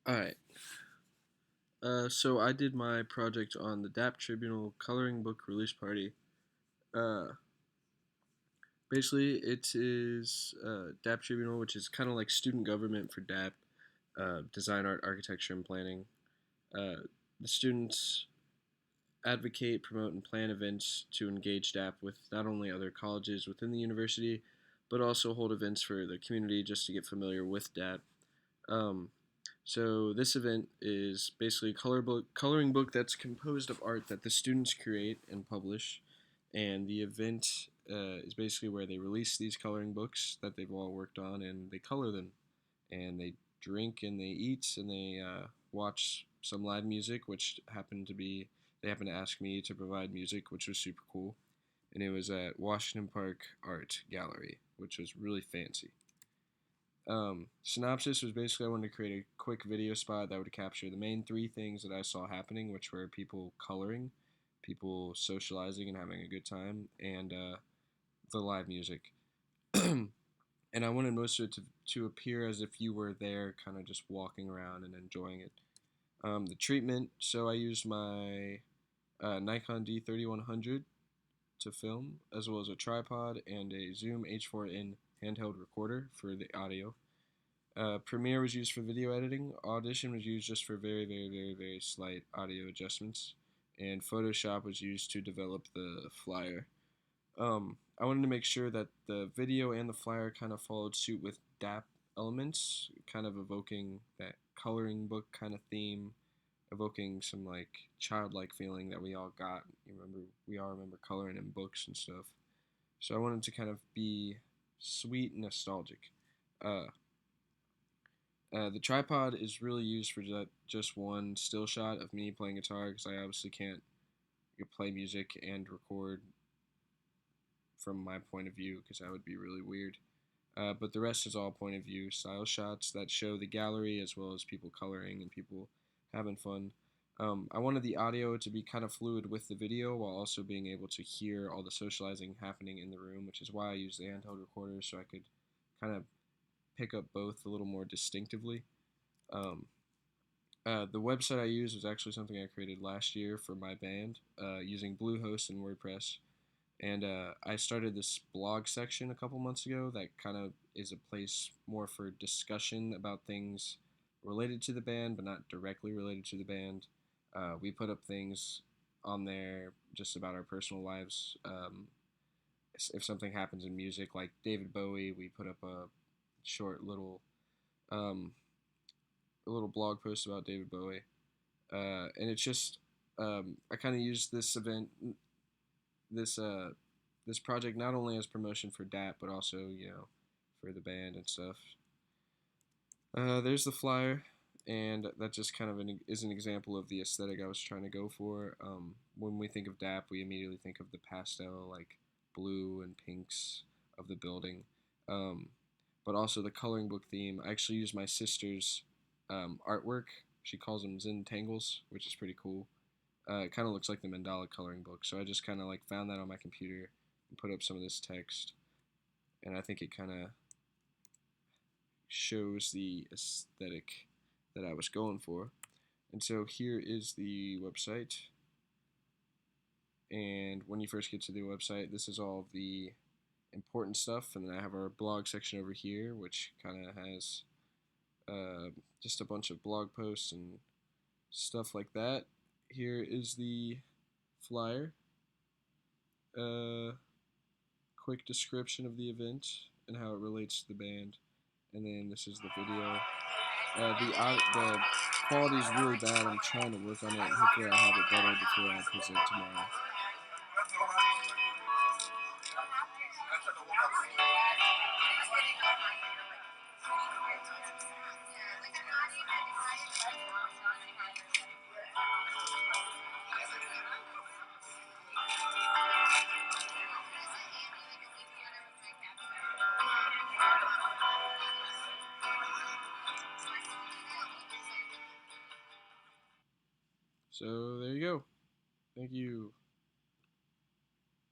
Alright, so I did my project on the DAP Tribunal coloring book release party. Uh, Basically, it is DAP Tribunal, which is kind of like student government for DAP, design, art, architecture, and planning. Uh, the students advocate, promote, and plan events to engage DAP with not only other colleges within the university, but also hold events for the community just to get familiar with DAP. Um, So this event is basically a coloring book that's composed of art that the students create and publish, and the event is basically where they release these coloring books that they've all worked on, and they color them, and they drink and they eat and they watch some live music, which happened to be they happened to ask me to provide music, which was super cool, and it was at Washington Park Art Gallery, which was really fancy. Synopsis was basically I wanted to create a quick video spot that would capture the main three things that I saw happening, which were people coloring, people socializing and having a good time, and the live music. And I wanted most of it to appear as if you were there, kind of just walking around and enjoying it. The treatment, so I used my Nikon D3100 to film, as well as a tripod and a Zoom H4n handheld recorder for the audio. Premiere was used for video editing. Audition was used just for very, very, very, very slight audio adjustments. And Photoshop was used to develop the flyer. I wanted to make sure that the video and the flyer kind of followed suit with DAP elements, kind of evoking that coloring book kind of theme, evoking some like childlike feeling that we all got. We all remember coloring in books and stuff. So I wanted to kind of be sweet and nostalgic. Uh, the tripod is really used for just one still shot of me playing guitar because I obviously can't play music and record from my point of view because that would be really weird. But the rest is all point of view style shots that show the gallery as well as people coloring and people having fun. I wanted the audio to be kind of fluid with the video while also being able to hear all the socializing happening in the room, which is why I used the handheld recorder so I could kind of pick up both a little more distinctively. Um, the website I used was actually something I created last year for my band using Bluehost and WordPress. And I started this blog section a couple months ago that kind of is a place more for discussion about things related to the band, but not directly related to the band. We put up things on there just about our personal lives. If something happens in music, like David Bowie, we put up short little um, a little blog post about David Bowie, and it's just I kind of used this uh, this project not only as promotion for DAP, but also for the band and stuff. There's the flyer, and that just kind of is an example of the aesthetic I was trying to go for. When we think of DAP, we immediately think of the pastel, like blue and pinks of the building. Um, but also the coloring book theme. I actually used my sister's artwork. She calls them Zen Tangles, which is pretty cool. It kind of looks like the mandala coloring book, so I just kind of like found that on my computer and put up some of this text, and I think it kind of shows the aesthetic that I was going for. And so here is the website, and when you first get to the website, this is all of the important stuff, and then I have our blog section over here, which kind of has just a bunch of blog posts and stuff like that. Here is the flyer, quick description of the event and how it relates to the band, and then this is the video. The quality is really bad. I'm trying to work on it, and hopefully I'll have it better before I present tomorrow. So there you go. Thank you.